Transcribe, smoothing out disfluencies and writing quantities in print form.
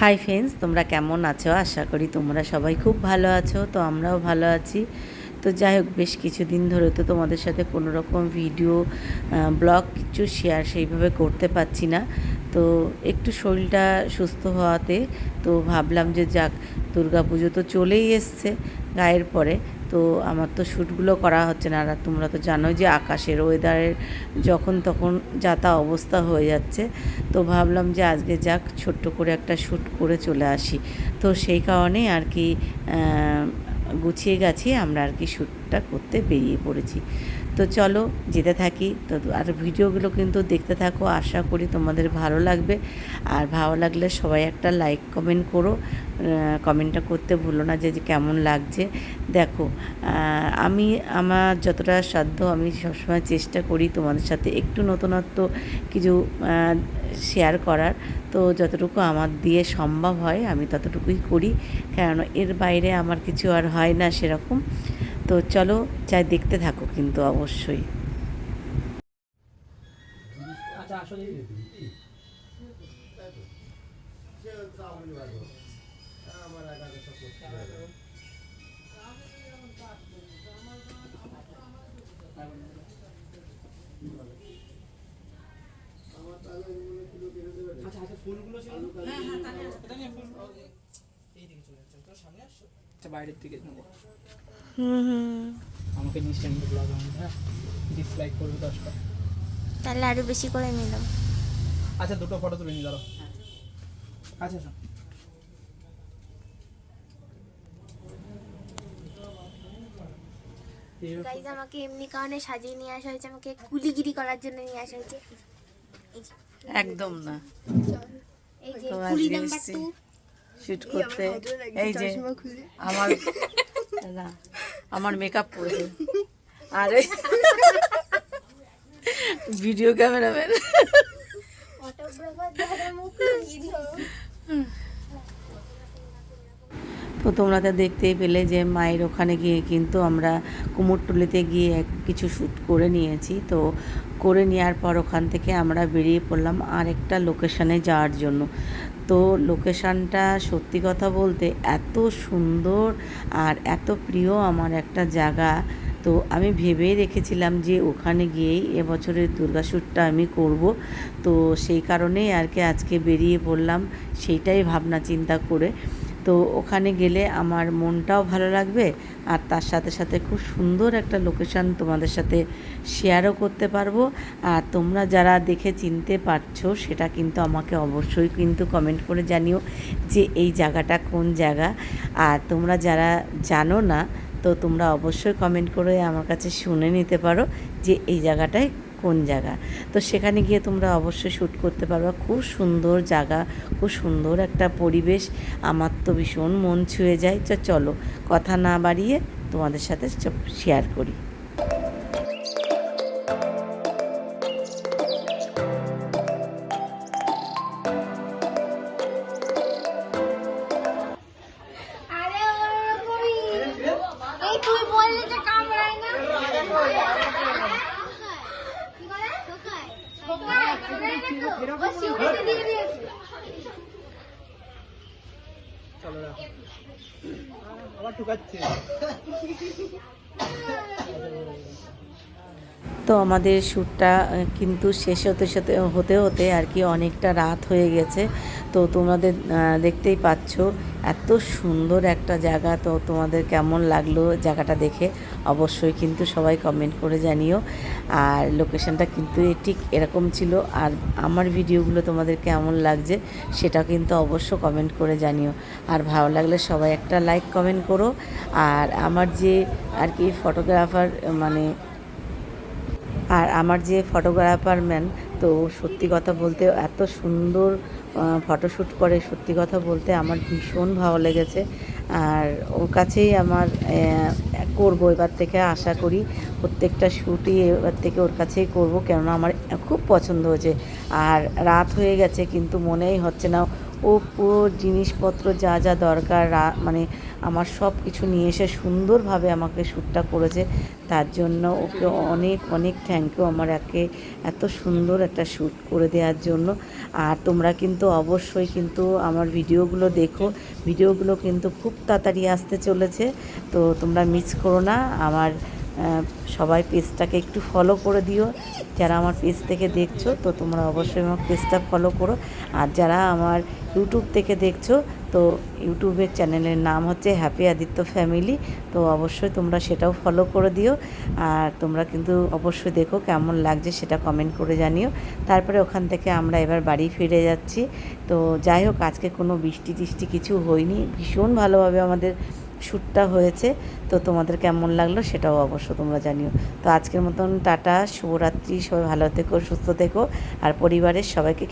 Hi friends, তোমরা কেমন আছো? আশা করি তোমরা সবাই খুব ভালো আছো। তো আমরাও ভালো আছি। তো যাই হোক, বেশ কিছুদিন ধরে তো তোমাদের সাথে কোনো রকম ভিডিও ব্লগ কিছু শেয়ার সেইভাবে করতে পারছি না। তো একটু শরীরটা সুস্থ হওয়াতে তো ভাবলাম যে যাক, দুর্গাপুজো তো চলেই এসছে গায়ের পরে। তো আমার তো শ্যুটগুলো করা হচ্ছে না। আর তোমরা তো জানোই যে আকাশের ওয়েদারের যখন তখন যা তা অবস্থা হয়ে যাচ্ছে। তো ভাবলাম যে আজকে যাক, ছোট্ট করে একটা শ্যুট করে চলে আসি। তো সেই কারণেই আর কি গুছিয়ে গাছিয়ে আমরা আর কি শ্যুটটা করতে বেরিয়ে পড়েছি। তো চলো যেতে থাকি। তো আর ভিডিওগুলো কিন্তু দেখতে থাকো, আশা করি তোমাদের ভালো লাগবে। আর ভালো লাগলে সবাই একটা লাইক কমেন্ট করো। কমেন্টটা করতে ভুলো না যে কেমন লাগছে। দেখো, আমি আমার যতটা সাধ্য আমি সবসময় চেষ্টা করি তোমাদের সাথে একটু নতুনত্ব কিছু শেয়ার করার। তো যতটুকু আমার দিয়ে সম্ভব হয় আমি ততটুকুই করি, কারণ এর বাইরে আমার কিছু আর হয় না সেরকম। তো চলো যাই, দেখতে থাকো কিন্তু অবশ্যই। বাইরের দিকে নেবো। হুম। আমাকে নিশ্চয়ই ব্লগ হ্যাঁ ডিসলাইক করবে 10টা। তাহলে আরো বেশি করে নিলাম। আচ্ছা, দুটো ফটো তুলে নি দাঁড়াও। আচ্ছা আচ্ছা, গাইজ, আমাকে এমনি কারণে সাজিয়ে নিয়ে আসা হয়েছে, আমাকে কুলিগিরি করার জন্য নিয়ে আসা হয়েছে। একদম না, এই যে তো কুলি আজকে নাম্বার এসছি 2। শ্যুট করতে। এই যে আমার না, আমার মেকআপ করেছে। আর ভিডিও ক্যামেরাম্যান। তো তোমরা তো দেখতেই পেলে যে মায়ের ওখানে গিয়ে কিন্তু আমরা কুমোরটুলিতে গিয়ে কিছু শ্যুট করে নিয়েছি। তো করে নেওয়ার পর ওখান থেকে আমরা বেরিয়ে পড়লাম আরেকটা লোকেশানে যাওয়ার জন্য। তো লোকেশানটা সত্যি কথা বলতে এত সুন্দর আর এত প্রিয় আমার একটা জায়গা। তো আমি ভেবেই রেখেছিলাম যে ওখানে গিয়েই এবছরের দুর্গা শ্যুটটা আমি করব। তো সেই কারণেই আর কি আজকে বেরিয়ে পড়লাম, সেইটাই ভাবনা চিন্তা করে। তো ওখানে গেলে আমার মনটাও ভালো লাগবে, আর তার সাথে সাথে খুব সুন্দর একটা লোকেশান তোমাদের সাথে শেয়ারও করতে পারবো। আর তোমরা যারা দেখে চিনতে পারছো সেটা কিন্তু আমাকে অবশ্যই কিন্তু কমেন্ট করে জানিও যে এই জায়গাটা কোন জায়গা। আর তোমরা যারা জানো না, তো তোমরা অবশ্যই কমেন্ট করে আমার কাছে শুনে নিতে পারো যে এই জায়গাটায় কোন জায়গা। তো সেখানে গিয়ে তোমরা অবশ্যই শ্যুট করতে পারবে। খুব সুন্দর জায়গা, খুব সুন্দর একটা পরিবেশ। আমার তো ভীষণ মন ছুঁয়ে যায়। চলো কথা না বাড়িয়ে তোমাদের সাথে শেয়ার করি। আরে ওরকমই, এই তুই বললি যে কামড়ায় না। কি বলে? ঠোকায়। ঠোকায়, কামড়ায় না তো। ও সিউড়িতে দিয়ে দিয়েছে। চলো রাখো। আবার টুকাচ্ছে। তো আমাদের শ্যুটটা কিন্তু শেষ হতে হতে আর কি অনেকটা রাত হয়ে গেছে। তো তোমাদের দেখতেই পাচ্ছ এত সুন্দর একটা জায়গা। তো তোমাদের কেমন লাগলো জায়গাটা দেখে অবশ্যই কিন্তু সবাই কমেন্ট করে জানিও। আর লোকেশনটা কিন্তু ঠিক এরকম ছিল। আর আমার ভিডিওগুলো তোমাদের কেমন লাগছে সেটা কিন্তু অবশ্য কমেন্ট করে জানিও। আর ভালো লাগলে সবাই একটা লাইক কমেন্ট করো। আর আমার যে আর কি আমার যে ফটোগ্রাফার ম্যান, তো সত্যি কথা বলতে এত সুন্দর ফটোশ্যুট করে, সত্যি কথা বলতে আমার ভীষণ ভালো লেগেছে। আর ওর কাছেই আমার করব এবার থেকে, আশা করি প্রত্যেকটা শ্যুটই এবার থেকে ওর কাছেই করব, কেননা আমার খুব পছন্দ হয়েছে। আর রাত হয়ে গেছে কিন্তু মনেই হচ্ছে না ও জিনিসপত্র যা যা দরকার মানে আমার সব কিছু নিয়ে এসে সুন্দরভাবে আমাকে শ্যুটটা করেছে, তার জন্য ওকে অনেক অনেক থ্যাংক ইউ আমার এত সুন্দর একটা শ্যুট করে দেওয়ার জন্য। আর তোমরা কিন্তু অবশ্যই কিন্তু আমার ভিডিওগুলো দেখো, ভিডিওগুলো কিন্তু খুব তাড়াতাড়ি আসতে চলেছে, তো তোমরা মিস করো না। আমার সবাই পেজটাকে একটু ফলো করে দিও, যারা আমার পেজ থেকে দেখছো তো তোমরা অবশ্যই আমার পেজটা ফলো করো। আর যারা আমার ইউটিউব থেকে দেখছো তো ইউটিউবের চ্যানেলের নাম হচ্ছে হ্যাপি আদিত্য ফ্যামিলি, তো অবশ্যই তোমরা সেটাও ফলো করে দিও। আর তোমরা কিন্তু অবশ্যই দেখো কেমন লাগছে সেটা কমেন্ট করে জানিও। তারপরে ওখান থেকে আমরা এবার বাড়ি ফিরে যাচ্ছি। তো যাই হোক, আজকে কোনো বৃষ্টি টিষ্টি কিছু হয়নি, ভীষণ ভালোভাবে আমাদের শ্যুটটা হয়েছে। তো তোমাদের কেমন লাগলো সেটাও অবশ্য তোমরা জানিও। তো আজকের মতন টাটা, শুভরাত্রি, সবাই ভালো থেকো, সুস্থ থেকো, আর পরিবারের সবাইকে